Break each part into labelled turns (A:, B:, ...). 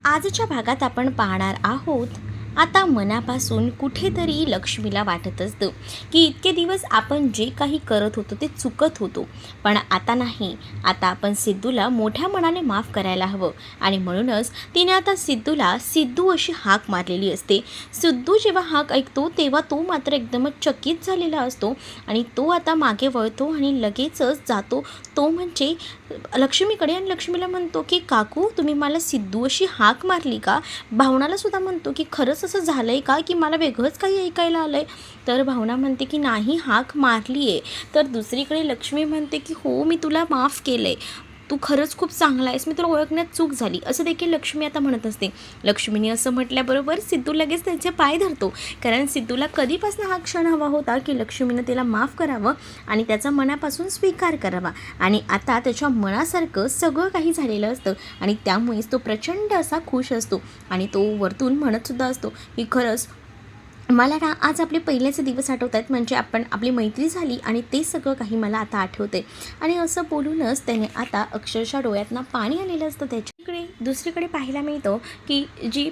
A: आजच्या भागात आपण पाहणार आहोत. आता मनापासून कुठेतरी लक्ष्मीला वाटत असतं की इतके दिवस आपण जे काही करत होतो ते चुकत होतो, पण आता नाही. आता आपण सिद्धूला मोठ्या मनाने माफ करायला हवं. आणि म्हणूनच तिने आता सिद्धूला सिद्धू अशी हाक मारलेली असते. सिद्धू जेव्हा हाक ऐकतो तेव्हा तो मात्र एकदमच चकित झालेला असतो आणि तो आता मागे वळतो आणि लगेचच जातो तो म्हणजे लक्ष्मीकडे आणि लक्ष्मीला म्हणतो की काकू, तुम्ही मला सिद्धू अशी हाक मारली का? भावनाला सुद्धा म्हणतो की खरंच असं झालं आहे का, की मला वेगळंच काही ऐकायला आलं आहे? तर भावना म्हणते की नाही, हाक मारली आहे. तर दुसरीकडे लक्ष्मी म्हणते की हो, मी तुला माफ केलं आहे, तू खरंच खूप चांगला आहेस, मी तुला ओळखण्यात चूक झाली, असं देखील लक्ष्मी आता म्हणत असते. लक्ष्मीने असं म्हटल्याबरोबर सिद्धू लगेच त्यांचे पाय धरतो, कारण सिद्धूला कधीपासून हा क्षण हवा होता की लक्ष्मीनं तिला माफ करावं आणि त्याचा मनापासून स्वीकार करावा. आणि आता त्याच्या मनासारखं सगळं काही झालेलं असतं आणि त्यामुळेच तो प्रचंड असा खुश असतो आणि तो वरतून म्हणतसुद्धा असतो की खरंच मला ना आज आपले पहिलेचे दिवस आठवत आहेत, म्हणजे आपण आपली मैत्री झाली आणि ते सगळं काही मला आता आठवते. आणि असं बोलूनच त्याने आता अक्षरशः डोळ्यातनं पाणी आलेलं असतं त्याच्याकडे. दुसरीकडे पाहायला मिळतं की जी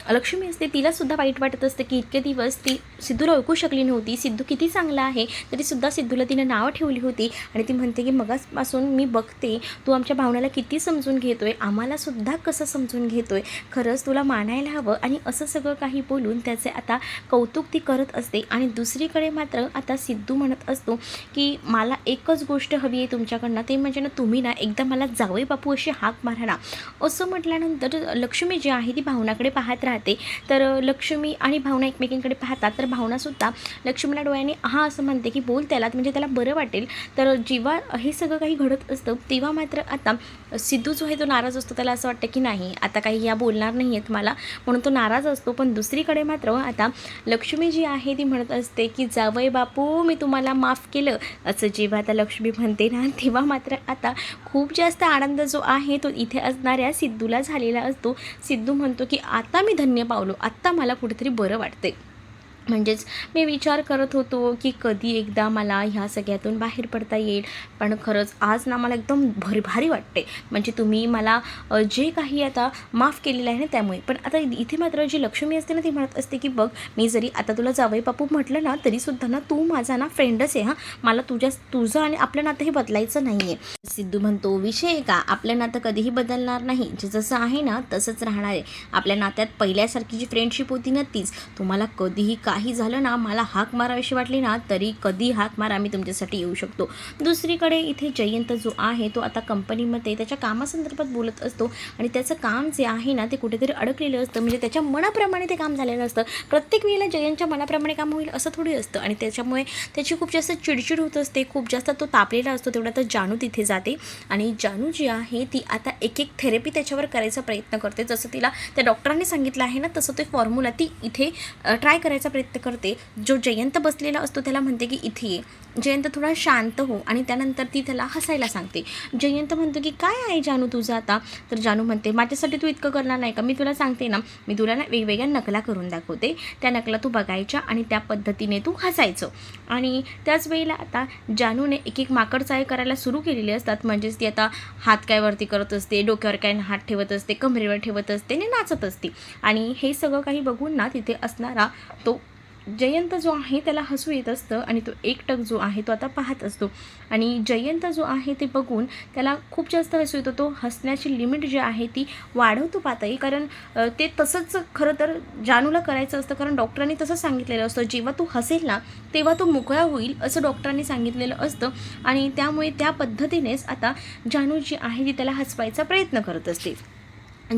A: लक्ष्मी असते तिलासुद्धा वाईट वाटत असतं की इतके दिवस ती सिद्धूला ओळखू शकली नव्हती. सिद्धू किती चांगला आहे तरीसुद्धा सिद्धूला तिनं नावं ठेवली होती आणि ती म्हणते की मगापासून मी बघते तू आमच्या भावनाला किती समजून घेतोय, आम्हालासुद्धा कसं समजून घेतोय, खरंच तुला मानायला हवं. आणि असं सगळं काही बोलून त्याचे आता कौतुक ती करत असते. आणि दुसरीकडे मात्र आता सिद्धू म्हणत असतो की मला एकच गोष्ट हवी आहे तुमच्याकडनं, ते म्हणजे ना तुम्ही ना एकदा मला जावई बापू अशी हाक मारा ना. असं म्हटल्यानंतर लक्ष्मी जी आहे ती भावनाकडे पाहत राहते. तर लक्ष्मी आणि भावना एकमेकींकडे पाहतात. तर भावनासुद्धा लक्ष्मीला डोळ्याने हां असं म्हणते की बोल त्याला, म्हणजे त्याला बरं वाटेल. तर जेव्हा हे सगळं काही घडत असतं तेव्हा मात्र आता सिद्धू जो आहे तो नाराज असतो. त्याला असं वाटतं की नाही, आता काही या बोलणार नाही आहेत मला, म्हणून तो नाराज असतो. पण दुसरीकडे मात्र आता लक्ष्मी जी आहे ती म्हणत असते की जावई बापू, मी तुम्हाला माफ केलं. असं जेव्हा आता लक्ष्मी म्हणते ना, तेव्हा मात्र आता खूप जास्त आनंद जो आहे तो इथे असणाऱ्या सिद्धूला झालेला असतो. सिद्धू म्हणतो की आता मी धन्य पावलो, आत्ता मला कुठेतरी बरं वाटते. म्हणजेच मी विचार करत होतो की कधी एकदा मला ह्या सगळ्यातून बाहेर पडता येईल, पण खरंच आज ना मला एकदम भारी वाटते. म्हणजे तुम्ही मला जे काही आता माफ केलेलं आहे ना त्यामुळे. पण आता इथे मात्र जी लक्ष्मी असते ना ती म्हणत असते की बघ, मी जरी आता तुला जावई बापू म्हटलं ना तरीसुद्धा ना तू माझा ना फ्रेंडच आहे. हां, मला तुझं आणि आपलं नातं हे बदलायचं नाही आहे. सिद्धू म्हणतो विषय आहे का, आपलं नातं कधीही बदलणार नाही, जे जसं आहे ना तसंच राहणार आहे. आपल्या नात्यात पहिल्यासारखी जी फ्रेंडशिप होती ना तीच. तुम्हाला कधीही काही झालं ना, मला हाक मारावीशी वाटली ना तरी कधी हाक मारा, मी तुमच्यासाठी येऊ शकतो. दुसरीकडे इथे जयंत जो आहे तो आता कंपनीमध्ये त्याच्या कामासंदर्भात बोलत असतो आणि त्याचं काम जे आहे ना ते कुठेतरी अडकलेलं असतं. म्हणजे त्याच्या मनाप्रमाणे ते काम झालेलं असतं. प्रत्येक वेळेला जयंतच्या मनाप्रमाणे काम होईल असं थोडी असतं आणि त्याच्यामुळे त्याची खूप जास्त चिडचिड होत असते, खूप जास्त तो तापलेला असतो. तेवढा तर जानू तिथे जाते आणि जानू जी आहे ती आता एक थेरपी त्याच्यावर करायचा प्रयत्न करते. जसं तिला त्या डॉक्टरांनी सांगितलं आहे ना तसं ते फॉर्म्युला ती इथे ट्राय करायचा प्रयत्न करते. जो जयंत बसलेला असतो त्याला म्हणते की इथे ये. जयंत थोडा शांत हो आणि त्यानंतर ती त्याला हसायला सांगते. जयंत म्हणतो की काय आहे जानू तुझं आता? तर जानू म्हणते माझ्यासाठी तू इतकं करणार नाही का, मी तुला सांगते ना, मी तुला ना वेगवेगळ्या नकला करून दाखवते, त्या नकला तू बघायच्या आणि त्या पद्धतीने तू हसायचं. आणि त्याच वेळेला आता जानूने एक माकड चाळे करायला सुरू केलेले असतात. म्हणजेच ती आता हात काय वरती करत असते, डोक्यावर काय हात ठेवत असते, कमरेवर ठेवत असते आणि नाचत असते. आणि हे सगळं काही बघून ना तिथे असणारा तो जयंत जो आहे त्याला हसू येत असतं आणि तो एकटक जो आहे तो आता पाहत असतो. आणि जयंत जो आहे ते बघून त्याला खूप जास्त हसू येतो. तो हसण्याची लिमिट जी आहे ती वाढवतो पातळी, कारण ते तसंच खरं तर जानूला करायचं असतं, कारण डॉक्टरांनी तसं सांगितलेलं असतं जेव्हा तू हसेल ना तेव्हा तो मोकळा होईल असं डॉक्टरांनी सांगितलेलं असतं. आणि त्यामुळे त्या पद्धतीनेच आता जानू जी आहे ती त्याला हसवायचा प्रयत्न करत असते.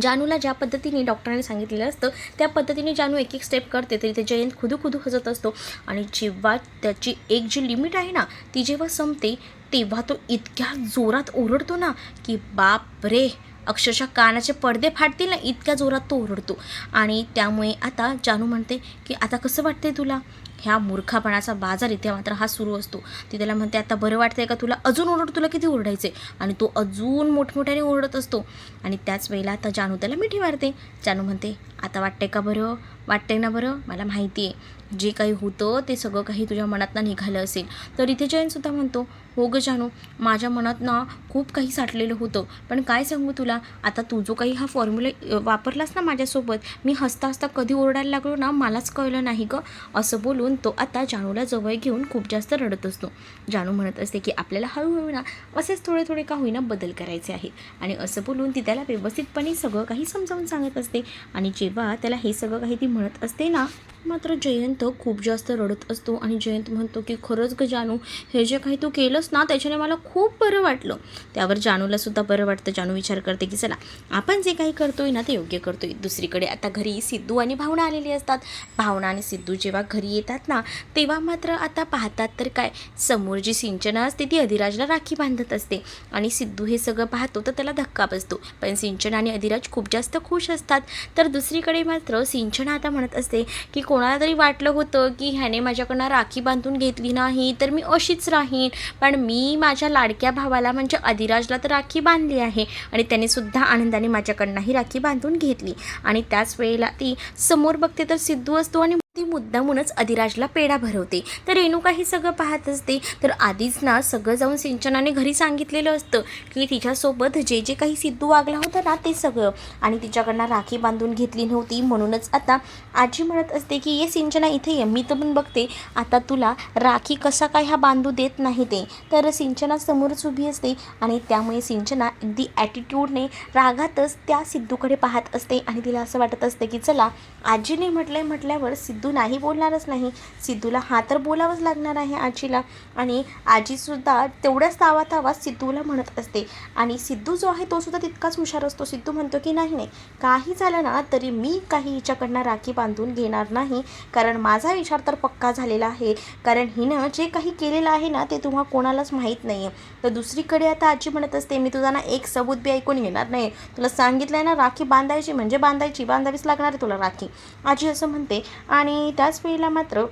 A: जानूला ज्या पद्धतीने डॉक्टरांनी सांगितलेलं असतं त्या पद्धतीने जानू एक स्टेप करते, तरी ते जयंत खुदू हसत असतो. आणि जेव्हा त्याची एक जी लिमिट आहे ना ती जेव्हा संपते तेव्हा तो इतक्या जोरात ओरडतो ना की बाप रे, अक्षरशः कानाचे पडदे फाटतील ना इतक्या जोरात तो ओरडतो. आणि त्यामुळे आता जानू म्हणते की आता कसं वाटतंय तुला? ह्या मूर्खापणाचा बाजार इथे मात्र हा सुरू असतो. ती त्याला म्हणते, आता बरं वाटतंय का तुला? अजून ओरड, तुला किती ओरडायचे? आणि तो अजून मोठमोठ्याने ओरडत असतो. आणि त्याच वेळेला आता जानू त्याला मिठी मारते. जानू म्हणते, आता वाटतंय का बरं? वाटतंय ना बरं? मला माहिती आहे जे काही होतं ते सगळं काही तुझ्या मनातनं निघालं असेल. तर इथे जयंतसुद्धा म्हणतो, हो गं जानू, माझ्या मनात ना खूप काही साठलेलं होतं, पण काय सांगू तुला, आता तू जो काही हा फॉर्म्युला वापरलास ना माझ्यासोबत, मी हसता हसता कधी ओरडायला लागलो ना मलाच कळलं नाही गं. असं बोलून तो आता जानूला जवळ घेऊन खूप जास्त रडत असतो. जानू म्हणत असते की आपल्याला हळूहळू ना असेच थोडे थोडे का होईना बदल करायचे आहेत. आणि असं बोलून ती त्याला व्यवस्थितपणे सगळं काही समजावून सांगत असते. आणि जेव्हा त्याला हे सगळं काही ती म्हणत असते ना, मात्र जयंत खूप जास्त रडत असतो. आणि जयंत म्हणतो की खरंच ग जानू, हे जे काही तू केलंस ना त्याच्याने मला खूप बरं वाटलं. त्यावर जानूलासुद्धा बरं वाटतं. जानू विचार करते की चला, आपण जे काही करतोय ना ते योग्य करतोय. दुसरीकडे आता घरी सिद्धू आणि भावना आलेली असतात. भावना आणि सिद्धू जेव्हा घरी येतात ना, तेव्हा मात्र आता पाहतात तर काय, समोर जी सिंचना असते ती अधिराजला राखी बांधत असते. आणि सिद्धू हे सगळं पाहतो तर त्याला धक्का बसतो. पण सिंचना आणि अधिराज खूप जास्त खुश असतात. तर दुसरीकडे मात्र सिंचना आता म्हणत असते की कोणाला तरी वाटलं होतं की ह्याने माझ्याकडनं राखी बांधून घेतली नाही तर मी अशीच राहीन, पण मी माझ्या लाडक्या भावाला म्हणजे अधिराजला तर राखी बांधली आहे आणि त्याने सुद्धा आनंदाने माझ्याकडनंही राखी बांधून घेतली. आणि त्याच वेळेला ती समोर बघते तर सिद्धू असतो आणि ती मुद्दामूनच अधिराजला पेढा भरवते. तर रेणुका हे सगळं पाहत असते. तर आधीच ना सगळं जाऊन सिंचनाने घरी सांगितलेलं असतं की तिच्यासोबत जे जे काही सिद्धू वागला होता ना ते सगळं, आणि तिच्याकडनं राखी बांधून घेतली नव्हती. म्हणूनच आता आजी म्हणत असते की ये सिंचना इथे ये, मी तर पण बघते आता तुला राखी कसा काय हा बांधू देत नाही ते. तर सिंचना समोरच उभी असते आणि त्यामुळे सिंचना अगदी ॲटिट्यूडने रागातच त्या सिद्धूकडे पाहत असते. आणि तिला असं वाटत असते की चला, आजीने म्हटल्यावर सिद्धू नाही बोलणारच नाही, सिद्धूला हा तर बोलावंच लागणार आहे आजीला. आणि आजीसुद्धा तेवढ्याच तावात सिद्धूला म्हणत असते. आणि सिद्धू जो आहे तो सुद्धा तितकाच हुशार असतो. सिद्धू म्हणतो की नाही नाही, काही झालं ना तरी मी काही हिच्याकडनं राखी बांधून घेणार नाही, कारण माझा विचार तर पक्का झालेला आहे, कारण हिनं जे काही केलेलं आहे ना ते तुम्हा कोणालाच माहीत नाही आहे. तर दुसरीकडे आता आजी म्हणत असते, मी तुझा ना एक सबूत बी ऐकून घेणार नाही, तुला सांगितलं आहे ना राखी बांधायची म्हणजे बांधावीच लागणार आहे तुला राखी, आजी असं म्हणते. आणि त्याच वेळेला मात्र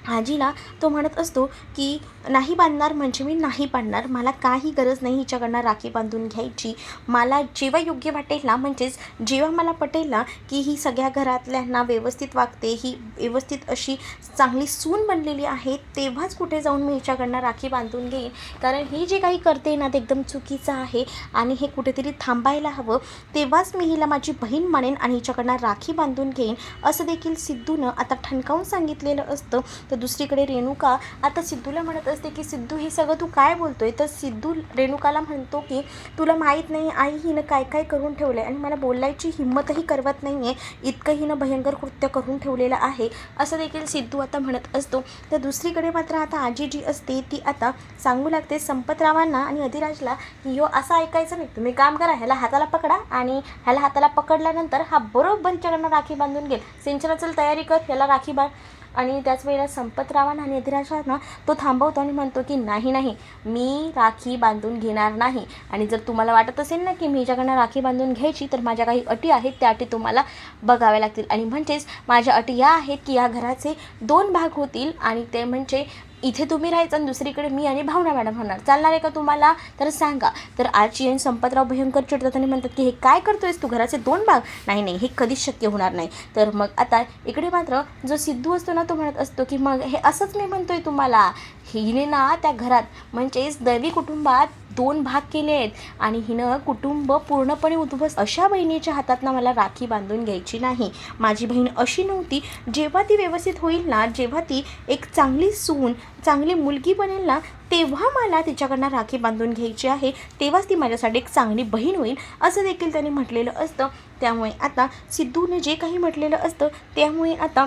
A: आजीला तो म्हणत असतो की नाही बांधणार म्हणजे मी नाही बांधणार, मला काही गरज नाही हिच्याकडनं राखी बांधून घ्यायची. मला जेव्हा योग्य वाटेल ना, म्हणजेच जेव्हा मला पटेल ना की ही सगळ्या घरातल्यांना व्यवस्थित वागते, ही व्यवस्थित अशी चांगली सून बनलेली आहे, तेव्हाच कुठे जाऊन मी हिच्याकडनं राखी बांधून घेईन. कारण ही जे काही करते ना ते एकदम चुकीचं आहे आणि हे कुठेतरी थांबायला हवं. तेव्हाच मी हिला माझी बहीण मानेन आणि हिच्याकडनं राखी बांधून घेईन, असं देखील सिद्धूनं आता ठणकावून सांगितलेलं असतं. तर दुसरीकडे रेणुका आता सिद्धूला म्हणत असते की सिद्धू हे सगळं तू काय बोलतोय. तर सिद्धू रेणुकाला म्हणतो की तुला माहीत नाही आई हिनं काय काय करून ठेवलं आहे आणि मला बोलायची हिंमतही करवत नाही आहे, इतकं हिनं भयंकर कृत्य करून ठेवलेलं आहे, असं देखील सिद्धू आता म्हणत असतो. तर दुसरीकडे मात्र आता आजी जी असते ती आता सांगू लागते संपतरावांना आणि अधिराजला की हो असं ऐकायचं नाही, तुम्ही काम करा, ह्याला हाताला पकडा आणि ह्याला हाताला पकडल्यानंतर हा बरोबर हिच्याकडनं राखी बांधून घेईल, सिंचना चल तयारी कर, ह्याला राखी बांध. आणि त्याच वेळेला संपतरावांना आणि अधिराजांना तो थांबवतो आणि म्हणतो की नाही नाही, मी राखी बांधून घेणार नाही. आणि जर तुम्हाला वाटत असेल ना की मी हिच्याकडनं राखी बांधून घ्यायची तर माझ्या काही अटी आहेत, त्या अटी तुम्हाला बघाव्या लागतील. आणि म्हणजेच माझ्या अटी या आहेत की या घराचे 2 भाग होतील आणि ते म्हणजे इथे तुम्ही राहायचं आणि दुसरीकडे मी आणि भावना मॅडम होणार, चालणार आहे का तुम्हाला, तर सांगा. तर आजी आणि संपतराव भयंकर चिडतात आणि म्हणतात की हे काय करतोयस तू, घराचे 2 भाग, नाही नाही हे कधीच शक्य होणार नाही. तर मग आता इकडे मात्र जो सिद्धू असतो ना तो म्हणत असतो की मग हे असंच मी म्हणतोय तुम्हाला, हिने ना त्या घरात म्हणजेच दैवी कुटुंबात 2 भाग केले आहेत आणि हिनं कुटुंब पूर्णपणे उद्ध्वस्त, अशा बहिणीच्या हातात ना मला राखी बांधून घ्यायची नाही. माझी बहीण अशी नव्हती, जेव्हा ती व्यवस्थित होईल ना, जेव्हा ती एक चांगली सून चांगली मुलगी बनेल ना, तेव्हा मला तिच्याकडनं राखी बांधून घ्यायची आहे, तेव्हाच ती माझ्यासाठी एक चांगली बहीण होईल, असं देखील त्यांनी म्हटलेलं असतं. त्यामुळे आता सिद्धूने जे काही म्हटलेलं असतं त्यामुळे आता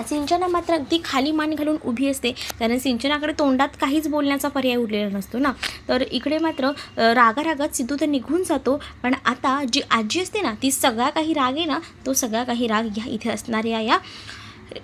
A: सिंचना मात्र अगदी खाली मान घालून उभी असते, कारण सिंचनाकडे तोंडात काहीच बोलण्याचा पर्याय उरलेला नसतो ना. तर इकडे मात्र रागारागात सिद्धू तर निघून जातो. पण आता जी आजी असते ना ती सगळा काही राग आहे ना, तो सगळा काही राग ह्या इथे असणाऱ्या या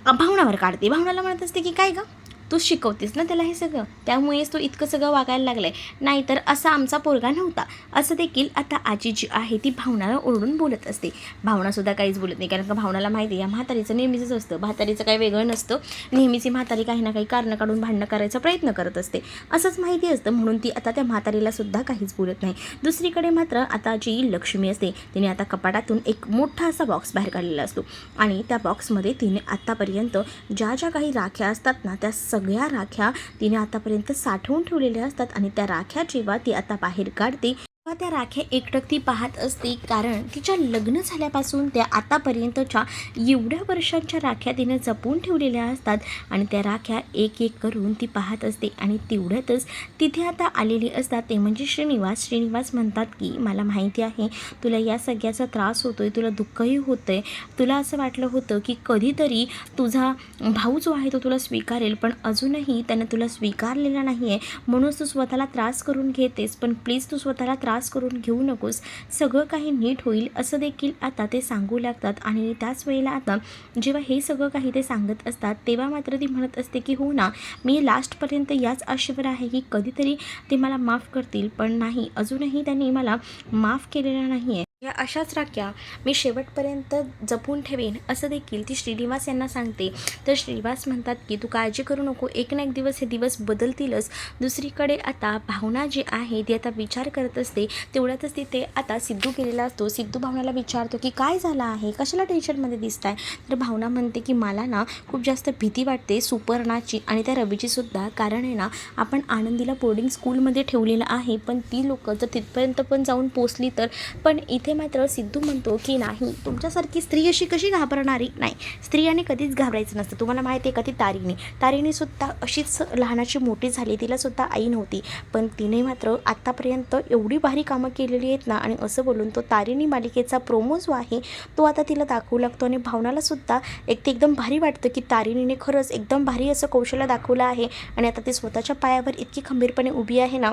A: भावनावर काढते. भावनाला म्हणत असते की काय गं, तू शिकवतेस ना त्याला हे सगळं, त्यामुळेच तो इतकं सगळं वागायला लागलं आहे, नाहीतर असा आमचा पोरगा नव्हता. असं देखील आता आजी जी आहे ती भावनाला ओरडून बोलत असते. भावनासुद्धा काहीच बोलत नाही, कारण का भावनाला माहिती आहे या म्हातारीचं नेहमीच असतं, म्हातारीचं काही वेगळं नसतं. नेहमीची म्हातारी काही ना काही कारणं काढून भांडणं करायचा प्रयत्न करत असते, असंच माहिती असतं. म्हणून ती आता त्या म्हातारीला सुद्धा काहीच बोलत नाही. दुसरीकडे मात्र आता जी लक्ष्मी असते तिने आता कपाटातून एक मोठा असा बॉक्स बाहेर काढलेला असतो आणि त्या बॉक्समध्ये तिने आत्तापर्यंत ज्या ज्या काही राख्या असतात ना, त्या सगळ्या राख्या तिने आतापर्यंत साठवून ठेवलेल्या असतात. आणि त्या राख्या जेव्हा ती आता बाहेर काढते तेव्हा त्या राख्या एकटक ती पाहत असते, कारण तिच्या लग्न झाल्यापासून त्या आतापर्यंतच्या एवढ्या वर्षांच्या राख्या तिने जपून ठेवलेल्या असतात. आणि त्या राख्या एक एक करून ती पाहत असते. आणि तेवढ्यातच तिथे आता आलेली असतात ते म्हणजे श्रीनिवास. श्रीनिवास म्हणतात की मला माहिती आहे तुला या सगळ्याचा त्रास होतो आहे, तुला दुःखही होतं आहे, तुला असं वाटलं होतं की कधीतरी तुझा भाऊ जो आहे तो तुला स्वीकारेल, पण अजूनही त्यानं तुला स्वीकारलेला नाही आहे, म्हणून तू स्वतःला त्रास करून घेतेस. पण प्लीज तू स्वतःला त्रास करून घेऊ नकोस, सगळं काही नीट होईल, असं देखील आता ते सांगू लागतात. आणि त्याच वेळेला आता जेव्हा हे सगळं काही ते सांगत असतात तेव्हा मात्र ती म्हणत असते की हो ना, मी लास्टपर्यंत याच आशेवर आहे की कधीतरी ते मला माफ करतील, पण नाही, अजूनही त्यांनी मला माफ केलेलं नाही आहे. या अशाच राख्या मी शेवटपर्यंत जपून ठेवेन, असं देखील ती श्रीनिवास यांना सांगते. तर श्रीनिवास म्हणतात की तू काळजी करू नको, एक ना एक दिवस हे दिवस बदलतीलच. दुसरीकडे आता भावना जी आहे ती आता विचार करत असते. तेवढ्यातच तिथे आता सिद्धू गेलेला असतो. सिद्धू भावनाला विचारतो की काय झालं आहे, कशाला टेन्शनमध्ये दिसत आहे. तर भावना म्हणते की मला ना खूप जास्त भीती वाटते सुपर्णाची आणि त्या रवीची सुद्धा, कारण आहे ना आपण आनंदीला बोर्डिंग स्कूलमध्ये ठेवलेलं आहे, पण ती लोक जर तिथपर्यंत पण जाऊन पोचली तर. पण इथे मात्र सिद्धू म्हणतो की नाही, तुमच्यासारखी स्त्री अशी कशी घाबरणारी नाही, स्त्रियाने कधीच घाबरायचं नसतं. तुम्हाला माहिती आहे का, ती तारिणीसुद्धा अशीच लहानाची मोठी झाली, तिलासुद्धा आई नव्हती, पण तिने मात्र आत्तापर्यंत एवढी भारी कामं केलेली आहेत ना. आणि असं बोलून तो तारिणी मालिकेचा प्रोमो जो आहे तो आता तिला दाखवू लागतो. आणि भावनालासुद्धा ते एकदम भारी वाटतं की तारिणीने खरंच एकदम भारी असं कौशल्य दाखवलं आहे आणि आता ती स्वतःच्या पायावर इतकी खंबीरपणे उभी आहे ना,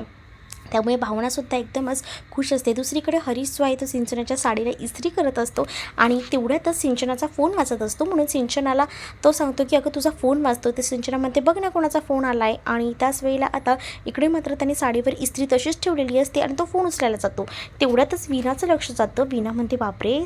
A: त्यामुळे भावनासुद्धा एकदमच खुश असते. दुसरीकडे हरीश जो आहे तो सिंचनाच्या साडीला इस्त्री करत असतो आणि तेवढ्यातच सिंचनाचा फोन वाजत असतो. म्हणून सिंचनाला तो सांगतो की अगं तुझा फोन वाजतो. ते सिंचना म्हणते बघ ना कोणाचा फोन आला आहे. आणि त्याच वेळेला आता इकडे मात्र त्याने साडीवर इस्त्री तशीच ठेवलेली असते आणि तो फोन उचलायला जातो. तेवढ्यातच वीणाचं लक्ष जातं. वीणा म्हणते बापरे,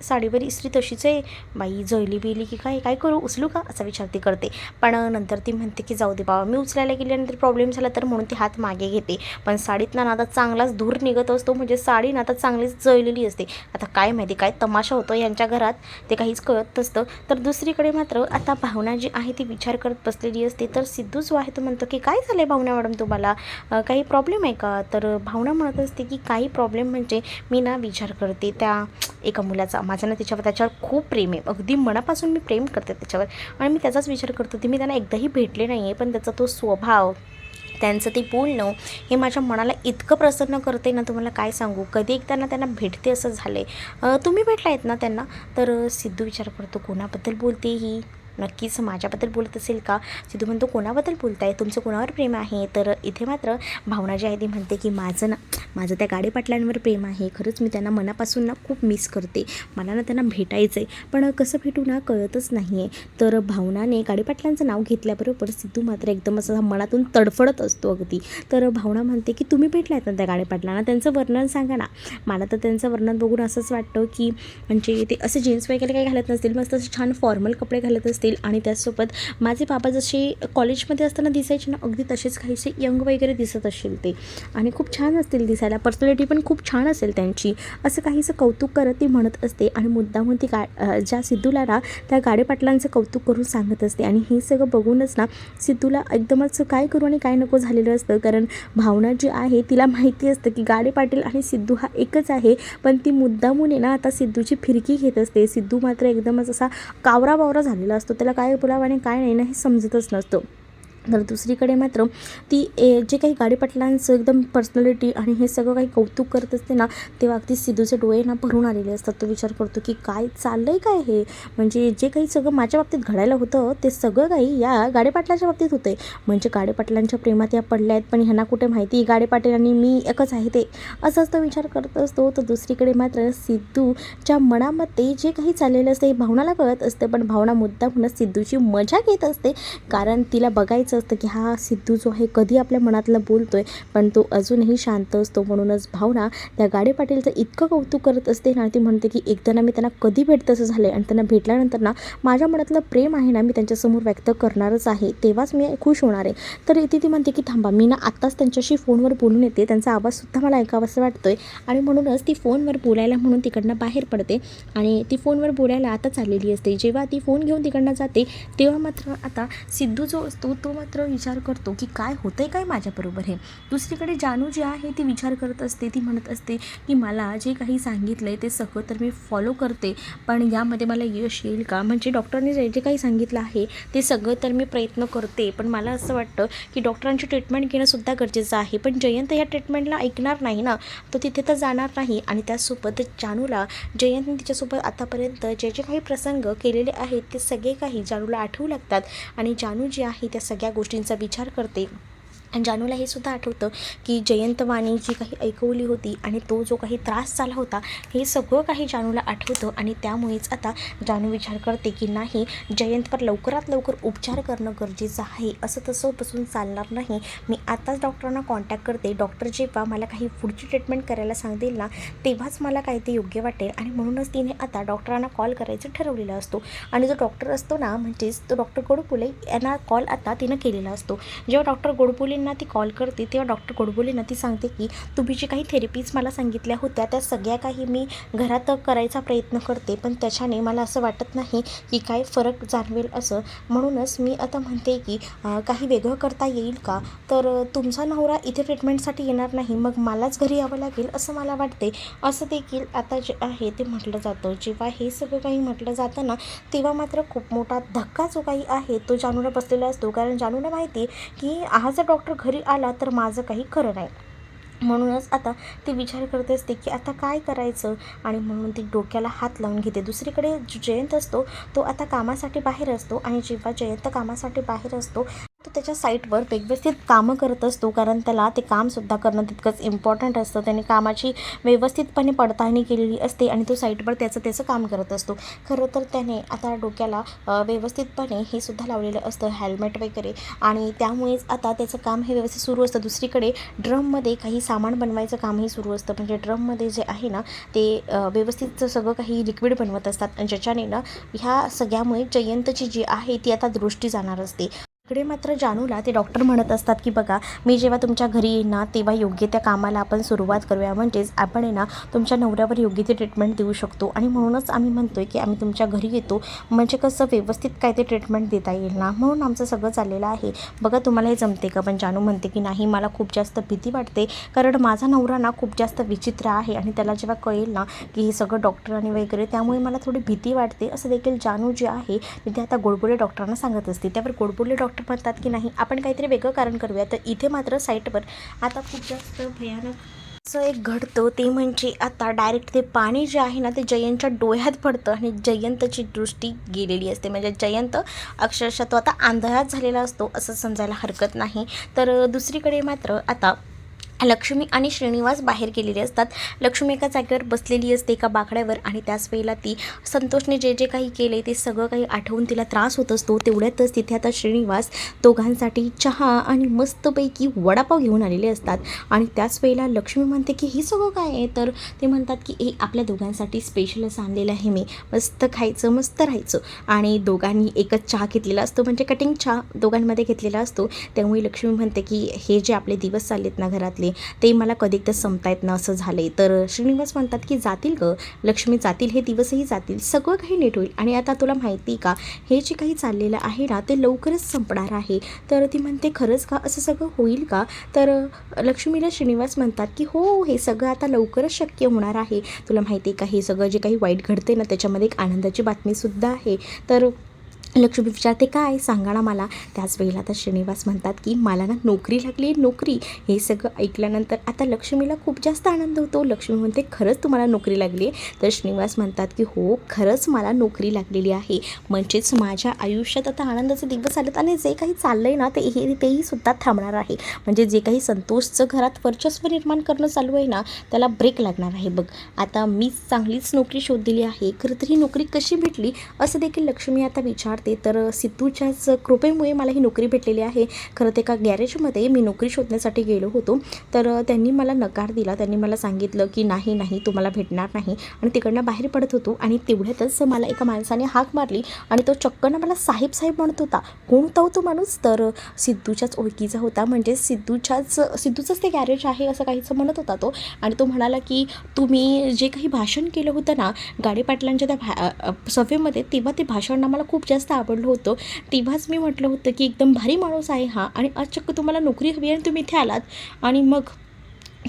A: साडीवर इस्त्री तशीच आहे बाई, जळली बिली की काय करू, उचलू का, असा विचार ती करते. पण नंतर ती म्हणते की जाऊ दे बाबा, मी उचलायला गेल्यानंतर प्रॉब्लेम झाला तर, म्हणून ती हात मागे घेते. पण साडीत ना आता चांगलाच धूर निघत असतो, म्हणजे साडी ना आता चांगलीच जळलेली असते. आता काय माहिती काय तमाशा होतो यांच्या घरात, ते काहीच कळत नसतं. तर दुसरीकडे मात्र आता भावना जी आहे ती विचार करत बसलेली असते. तर सिद्धू जो आहे तो म्हणतो की काय झालं आहे भावना मॅडम, तुम्हाला काही प्रॉब्लेम आहे का. तर भावना म्हणत असते की काही प्रॉब्लेम म्हणजे मी ना विचार करते त्या एका मुलाचा, माझं ना त्याच्यावर खूप प्रेम आहे, अगदी मनापासून मी प्रेम करते त्याच्यावर, आणि मी त्याचाच विचार करतो. ते मी त्यांना एकदाही भेटले नाही आहे, पण त्याचा तो स्वभाव, त्यांचं ते बोलणं हे माझ्या मनाला इतकं प्रसन्न करते ना, तुम्हाला काय सांगू. कधी एकदा ना त्यांना भेटते असं झालं आहे. तुम्ही भेटला आहेत ना त्यांना. तर सिद्धू विचार करतो कोणाबद्दल बोलते ही, नक्कीच माझ्याबद्दल बोलत असेल का. सिद्धू म्हणतो कोणाबद्दल बोलताय, तुमचं कोणावर प्रेम आहे. तर इथे मात्र भावना जी आहे ती म्हणते की माझं त्या गाडे पाटलांवर प्रेम आहे. खरंच मी त्यांना मनापासून ना खूप मिस करते, मला ना त्यांना भेटायचं आहे, पण कसं भेटू ना कळतच नाही आहे. तर भावनाने गाडे पाटलांचं नाव घेतल्याबरोबर सिद्धू मात्र एकदम असं मनातून तडफडत असतो अगदी. तर भावना म्हणते की तुम्ही भेटलात ना त्या गाडे पाटलांना, त्यांचं वर्णन सांगा ना. मला तर त्यांचं वर्णन बघून असंच वाटतं की म्हणजे ते असे जीन्स वगैरे काही घालत नसतील, मस्त असे छान फॉर्मल कपडे घालत असतील. आणि त्याचसोबत माझे बाबा जसे कॉलेजमध्ये असताना दिसायचे ना, अगदी तसेच काहीसे यंग वगैरे दिसत असतील ते, आणि खूप छान असतील दिसायला, पर्सनॅलिटी पण खूप छान असेल त्यांची, असं काहीसं कौतुक करत ती म्हणत असते. आणि मुद्दामून ती ज्या सिद्धूला ना त्या गाडे पाटलांचं कौतुक करून सांगत असते. आणि हे सगळं बघूनच ना सिद्धूला एकदमच काय करू आणि काय नको झालेलं असतं, कारण भावना जी आहे तिला माहिती असतं की गाडे पाटील आणि सिद्धू हा एकच आहे, पण ती मुद्दामून ना आता सिद्धूची फिरकी घेत असते. सिद्धू मात्र एकदमच असा कावरा बावरा झालेला असतो, त्याला काय बोलावं आणि काय नाही ना हे समजतच नसतं. तर दुसरीकडे मात्र ती जे काही गाडे पाटलांचं एकदम पर्सनॅलिटी आणि हे सगळं काही कौतुक करत असते ना, तेव्हा अगदी सिद्धूचे डोळे ना भरून आलेले असतात. तो विचार करतो की काय चाललं आहे काय हे, म्हणजे जे काही सगळं माझ्या बाबतीत घडायला होतं ते सगळं काही या गाडे पाटलाच्या बाबतीत होतं आहे, म्हणजे गाडे पाटलांच्या प्रेमात या पडल्या आहेत, पण ह्यांना कुठे माहिती गाडे पाटील आणि मी एकच आहे ते, असाच तो विचार करत असतो. तर दुसरीकडे मात्र सिद्धूच्या मनामध्ये जे काही चाललेलं असतं हे भावनाला कळत असते, पण भावना मुद्दामूनच सिद्धूची मजा घेत असते, कारण तिला बघायचं वाटायचं असतं की हा सिद्धू जो आहे कधी आपल्या मनातलं बोलतोय, पण तो अजूनही शांत असतो. म्हणूनच भावना त्या गाडे पाटीलचं इतकं कौतुक करत असते ना, ती म्हणते की एकदा ना मी त्यांना कधी भेटतसं झालं आणि त्यांना भेटल्यानंतर ना माझ्या मनातलं प्रेम आहे ना मी त्यांच्यासमोर व्यक्त करणारच आहे, तेव्हाच मी खुश होणार आहे. तर इथे ती म्हणते की थांबा, मी ना आत्ताच त्यांच्याशी फोनवर बोलून येते, त्यांचा आवाजसुद्धा मला ऐकावासा वाटतोय. आणि म्हणूनच ती फोनवर बोलायला म्हणून तिकडनं बाहेर पडते आणि ती फोनवर बोलायला आता चाललेली असते. जेव्हा ती फोन घेऊन तिकडनं जाते तेव्हा मात्र आता सिद्धू जो असतो तो मात्र विचार करतो की काय होतंय काय माझ्याबरोबर हे. दुसरीकडे जानू जी आहे ती विचार करत असते, ती म्हणत असते की मला जे काही सांगितलं आहे ते सगळं तर मी फॉलो करते, पण यामध्ये मला यश येईल का? म्हणजे डॉक्टरने जे जे काही सांगितलं आहे ते सगळं तर मी प्रयत्न करते, पण मला असं वाटतं की डॉक्टरांची ट्रीटमेंट घेणंसुद्धा गरजेचं आहे. पण जयंत ह्या ट्रीटमेंटला ऐकणार नाही ना, तो तिथे तर जाणार नाही. आणि त्यासोबत जानूला जयंतने तिच्यासोबत आतापर्यंत जे जे काही प्रसंग केलेले आहेत ते सगळे काही जानूला आठवू लागतात आणि जानू जी आहे त्या सगळ्या गोष्टींचा विचार करते. आणि जानूला हे सुद्धा आठवतं की जयंतवाणी जी काही ऐकवली होती आणि तो जो काही त्रास झाला होता हे सगळं काही जानूला आठवतं. आणि त्यामुळेच आता जानू विचार करते की नाही, जयंतवर लवकरात लवकर उपचार करणं गरजेचं आहे, असं तसं बसून चालणार नाही. मी आताच डॉक्टरांना कॉन्टॅक्ट करते. डॉक्टर जेव्हा मला काही पुढची ट्रीटमेंट करायला सांगतील ना तेव्हाच मला काय ते योग्य वाटेल. आणि म्हणूनच तिने आता डॉक्टरांना कॉल करायचं ठरवलेलं असतो. आणि जो डॉक्टर असतो ना, म्हणजेच तो डॉक्टर गोडबोले यांना कॉल आता तिनं केलेला असतो. जेव्हा डॉक्टर गोडबोलेंना ती कॉल करते तेव्हा डॉक्टर गोडबोलेंना ती सांगते की तुम्ही जी काही थेरपीज मला सांगितल्या होत्या त्या सगळ्या काही मी घरात करायचा प्रयत्न करते, पण त्याच्याने मला असं वाटत नाही की काय फरक जाणवेल असं. म्हणूनच मी आता म्हणते की काही वेगळं करता येईल का? तर तुमचा नवरा इथे ट्रीटमेंटसाठी येणार नाही, मग मलाच घरी यावं लागेल असं मला वाटते, असं देखील आता जे आहे ते म्हटलं जातं. जेव्हा हे सगळं काही म्हटलं जातं ना तेव्हा मात्र खूप मोठा धक्का जो काही आहे तो जानूला बसलेला असतो. कारण जानूला माहिती की हा जर डॉक्टर घरी आला तर माझं काही खरं नाही. म्हणूनच आता ती विचार करत असते की आता काय करायचं. आणि म्हणून ती डोक्याला हात लावून घेते. दुसरीकडे जो जयंत असतो तो आता कामासाठी बाहेर असतो आणि जेव्हा जयंत कामासाठी बाहेर असतो तो त्याच्या साईटवर व्यवस्थित कामं करत असतो, कारण त्याला ते कामसुद्धा करणं तितकंच इम्पॉर्टंट असतं. त्याने कामाची व्यवस्थितपणे पडताळणी केलेली असते आणि तो साईटवर त्याचं काम करत असतो. खरं तर त्याने आता डोक्याला व्यवस्थितपणे हे सुद्धा लावलेलं असतं, हेल्मेट वगैरे, आणि त्यामुळेच आता त्याचं काम हे व्यवस्थित सुरू असतं. दुसरीकडे ड्रममध्ये काही सामान बनवायचं कामही सुरू असतं. म्हणजे ड्रममध्ये जे आहे ना ते व्यवस्थित सगळं काही लिक्विड बनवत असतात आणि ज्याच्याने ना ह्या सगळ्यामुळे जयंतची जी आहे ती आता दृष्टी जाणार असते. इकडे मात्र जानूला ते डॉक्टर म्हणत असतात की बघा, मी जेव्हा तुमच्या घरी येईन ना तेव्हा योग्य त्या कामाला आपण सुरुवात करूया, म्हणजेच आपण आहे ना तुमच्या नवऱ्यावर योग्य ते ट्रीटमेंट देऊ शकतो. आणि म्हणूनच आम्ही म्हणतोय की आम्ही तुमच्या घरी येतो, म्हणजे कसं व्यवस्थित काय ते ट्रीटमेंट देता येईल ना, म्हणून आमचं सगळं चाललेलं आहे. बघा तुम्हाला हे जमते का? पण जानू म्हणते की नाही, मला खूप जास्त भीती वाटते, कारण माझा नवरा ना खूप जास्त विचित्र आहे आणि त्याला जेव्हा कळेल ना की हे सगळं डॉक्टरांनी वगैरे, त्यामुळे मला थोडी भीती वाटते, असं देखील जानू जी आहे ते आता गोडबोले डॉक्टरांना सांगत असते. त्यावर गोडबोले डॉक्टर म्हणतात की नाही, आपण काहीतरी वेगळं कारण करूया. तर इथे मात्र साईटवर आता खूप जास्त भयानक असं एक घडतं, ते म्हणजे आता डायरेक्ट ते पाणी जे आहे ना ते जयंतच्या डोळ्यात पडतं आणि जयंतची दृष्टी गेलेली असते. म्हणजे जयंत अक्षरशः तो आता आंधळाच झालेला असतो असं समजायला हरकत नाही. तर दुसरीकडे मात्र आता लक्ष्मी आणि श्रीनिवास बाहेर गेलेले असतात. लक्ष्मी एका जागेवर बसलेली असते एका बाकड्यावर आणि त्याच वेळेला ती संतोषने जे जे काही केले ते सगळं काही आठवून तिला त्रास होत असतो. तेवढ्यातच तिथे आता श्रीनिवास दोघांसाठी चहा आणि मस्तपैकी वडापाव घेऊन आलेले असतात. आणि त्याच वेळेला लक्ष्मी म्हणते की हे सगळं काय आहे? तर ते म्हणतात की हे आपल्या दोघांसाठी स्पेशल असं आणलेलं आहे मी, मस्त खायचं मस्त राहायचं. आणि दोघांनी एकच चहा घेतलेला असतो, म्हणजे कटिंग चहा दोघांमध्ये घेतलेला असतो. त्यामुळे लक्ष्मी म्हणते की हे जे आपले दिवस चाललेत ना घरातले ते मला कधी एकदा संपतायत ना असं झाले. तर श्रीनिवास म्हणतात की जातील ग लक्ष्मी, जातील, हे दिवसही जातील, सगळं काही नीट होईल. आणि आता तुला माहिती का, हे जे काही चाललेलं आहे ना ते लवकरच संपणार आहे. तर ती म्हणते खरंच का, असं सगळं होईल का? तर लक्ष्मीला श्रीनिवास म्हणतात की हो, हे सगळं आता लवकरच शक्य होणार आहे. तुला माहिती आहे का, हे सगळं जे काही वाईट घडते ना त्याच्यामध्ये एक आनंदाची बातमीसुद्धा आहे. तर लक्ष्मी विचारते काय, सांगा ना मला. त्याच वेळेला आता श्रीनिवास म्हणतात की मला ना नोकरी लागली, नोकरी. हे सगळं ऐकल्यानंतर आता लक्ष्मीला खूप जास्त आनंद होतो. लक्ष्मी म्हणते खरंच तुम्हाला नोकरी लागली आहे? तर श्रीनिवास म्हणतात की हो, खरंच मला नोकरी लागलेली आहे, म्हणजेच माझ्या आयुष्यात आता आनंदाचे दिवस आलेत आणि जे काही चाललं आहे ना तेही सुद्धा थांबणार आहे. म्हणजे जे काही संतोषचं घरात वर्चस्व निर्माण करणं चालू आहे ना त्याला ब्रेक लागणार आहे. बघ, आता मीच चांगलीच नोकरी शोधलेली आहे. खरं तर ही नोकरी कशी भेटली असं देखील लक्ष्मी आता विचारते. सांगते, तर सिद्धूच्याच कृपेमुळे मला ही नोकरी भेटलेली आहे. खरं तर एका गॅरेजमध्ये मी नोकरी शोधण्यासाठी गेलो होतो, तर त्यांनी मला नकार दिला. त्यांनी मला सांगितलं की नाही नाही तुम्हाला भेटणार नाही, आणि तिकडनं बाहेर पडत होतो आणि तेवढ्यातच मला एका माणसाने हाक मारली आणि तो चक्कन मला साहेब साहेब म्हणत होता. कोण होता हो तो माणूस? तर सिद्धूच्याच ओळखीचा होता, म्हणजे सिद्धूचंच ते गॅरेज आहे असं काहीचं म्हणत होता तो. आणि तो म्हणाला की तुम्ही जे काही भाषण केलं होतं ना गाडे पाटलांच्या त्या सभेमध्ये, तेव्हा ते भाषण आम्हाला खूप जास्त आवडलं होतं. तेव्हाच मी म्हटलं होतं की एकदम भारी माणूस आहे हा, आणि आज चक्क तुम्हाला नोकरी हवी आणि तुम्ही इथे आलात, आणि मग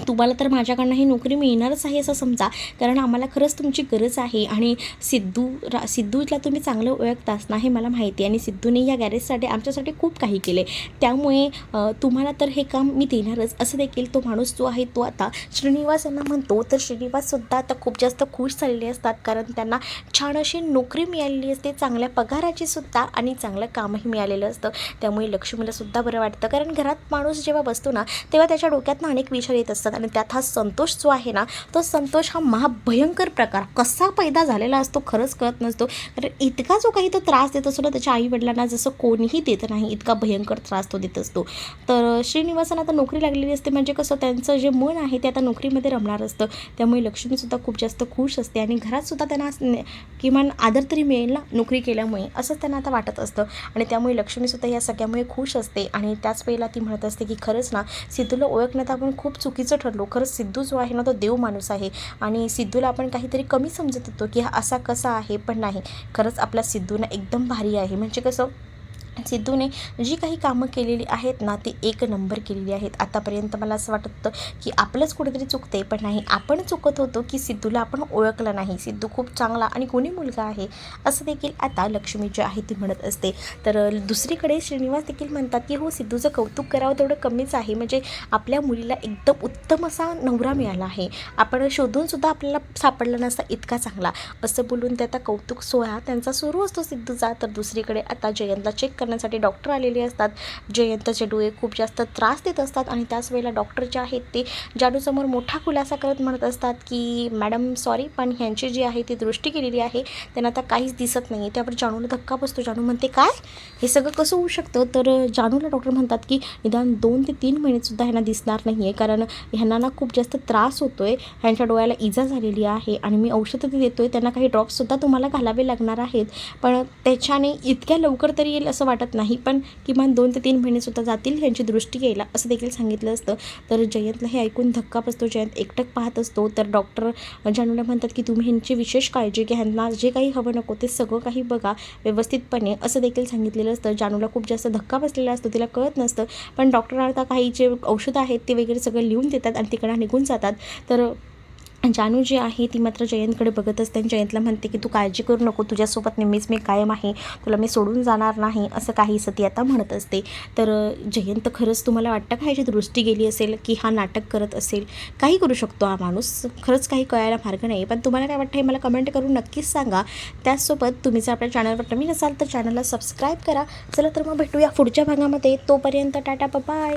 A: तुम्हाला तर माझ्याकडनं ही नोकरी मिळणारच आहे असं समजा, कारण आम्हाला खरंच तुमची गरज आहे. आणि सिद्धूला तुम्ही चांगलं ओळखताच ना हे मला माहिती आहे, आणि सिद्धूने या गॅरेजसाठी आमच्यासाठी खूप काही केले, त्यामुळे तुम्हाला तर हे काम मी देणारच असं देखील तो माणूस जो आहे तो आता श्रीनिवास यांना म्हणतो. तर श्रीनिवाससुद्धा आता खूप जास्त खुश झालेले असतात, कारण त्यांना छान अशी नोकरी मिळालेली असते, चांगल्या पगाराची सुद्धा, आणि चांगलं कामही मिळालेलं असतं. त्यामुळे लक्ष्मीलासुद्धा बरं वाटतं, कारण घरात माणूस जेव्हा बसतो ना तेव्हा त्याच्या डोक्यातनं अनेक विचार येत असतात, आणि त्यात हा संतोष जो आहे ना तो संतोष हा महाभयंकर प्रकार कसा पैदा झालेला असतो खरंच कळत नसतो. कारण इतका जो काही तो त्रास देत असतो ना त्याच्या आईवडिलांना जसं कोणीही देत नाही, इतका भयंकर त्रास तो देत असतो. तर श्रीनिवासांना आता नोकरी लागलेली असते, म्हणजे कसं त्यांचं जे मन आहे ते आता नोकरीमध्ये रमणार असतं. त्यामुळे लक्ष्मीसुद्धा खूप जास्त खुश असते, आणि घरातसुद्धा त्यांना किमान आदर तरी मिळेल ना नोकरी केल्यामुळे, असंच त्यांना आता वाटत असतं. आणि त्यामुळे लक्ष्मीसुद्धा या सगळ्यामुळे खुश असते. आणि त्याच वेळेला ती म्हणत असते की खरंच ना सिद्धूला ओळखण्यात आपण खूप चुकीचं ठरलो. खरंच सिद्धू जो आहे ना तो देव माणूस आहे, आणि सिद्धूला आपण काहीतरी कमी समजत होतो की हा असा कसा आहे, पण नाही, खरंच आपला सिद्धू ना एकदम भारी आहे. म्हणजे कसं सिद्धूने जी काही कामं केलेली आहेत ना ती एक नंबर केलेली आहेत. आतापर्यंत मला असं वाटत होतं की आपलंच कुठेतरी चुकते, पण नाही, आपण चुकत होतो की सिद्धूला आपण ओळखलं नाही. सिद्धू खूप चांगला आणि गुणी मुलगा आहे असं देखील आता लक्ष्मी जी आहे ती म्हणत असते. तर दुसरीकडे श्रीनिवास देखील म्हणतात की हो सिद्धूचं कौतुक करावं तेवढं कमीच आहे, म्हणजे आपल्या मुलीला एकदम उत्तम असा नवरा मिळाला आहे, आपण शोधूनसुद्धा आपल्याला सापडला नसता इतका चांगला, असं बोलून ते आता कौतुक सोहळा त्यांचा सुरू असतो सिद्धूचा. तर दुसरीकडे आता जयंतला चेक करण्यासाठी डॉक्टर आलेले असतात. जयंतचे डोळे खूप जास्त त्रास देत असतात, आणि त्याच वेळेला डॉक्टर जे आहेत ते जानूसमोर मोठा खुलासा करत म्हणत असतात की मॅडम सॉरी, पण ह्यांची जी आहे ती दृष्टी केलेली आहे, त्यांना आता काहीच दिसत नाही. त्यावर जानूला धक्का बसतो. जानू म्हणते काय, हे सगळं कसं होऊ शकतं? तर जानूला डॉक्टर म्हणतात की निदान 2 ते 3 महिनेसुद्धा ह्यांना दिसणार नाही आहे, कारण ह्यांना ना खूप जास्त त्रास होतो आहे, ह्यांच्या डोळ्याला इजा झालेली आहे, आणि मी औषधं ते देतो आहे, त्यांना काही ड्रॉप्ससुद्धा तुम्हाला घालावे लागणार आहेत, पण त्याच्याने इतक्या लवकर तरी येईल असं वाटत नाही, पण किमान 2 ते 3 महिनेसुद्धा जातील ह्यांची दृष्टी यायला, असं देखील सांगितलं असतं. तर जयंतला हे ऐकून धक्का बसतो. जयंत एकटक पाहत असतो. तर डॉक्टर जानूला म्हणतात की तुम्ही ह्यांची विशेष काळजी घ्या, ह्यांना जे काही हवं नको ते सगळं काही बघा व्यवस्थितपणे, असं देखील सांगितलेलं असतं. जानूला खूप जास्त धक्का बसलेला असतो, तिला कळत नसतं, पण डॉक्टर आता काही जे औषधं आहेत ते वगैरे सगळं लिहून देतात आणि तिकडं निघून जातात. तर जानू जी आहे ती मात्र जयंतकडे बघत असते आणि जयंतला म्हणते की तू काळजी करू नको, तुझ्यासोबत नेहमीच मी कायम आहे, तुला मी सोडून जाणार नाही, असं काहीसं ती आता म्हणत असते. तर जयंत खरंच तुम्हाला वाटतं का ह्याची दृष्टी गेली असेल की हा नाटक करत असेल? काही करू शकतो हा माणूस, खरंच काही कळायला मार्ग नाही, पण तुम्हाला काय वाटतं हे मला कमेंट करून नक्कीच सांगा. त्याचसोबत तुम्ही जर आपल्या चॅनलवर नवीन असाल तर चॅनलला सबस्क्राईब करा. चला तर मग भेटूया पुढच्या भागामध्ये. तोपर्यंत टाटा बाय.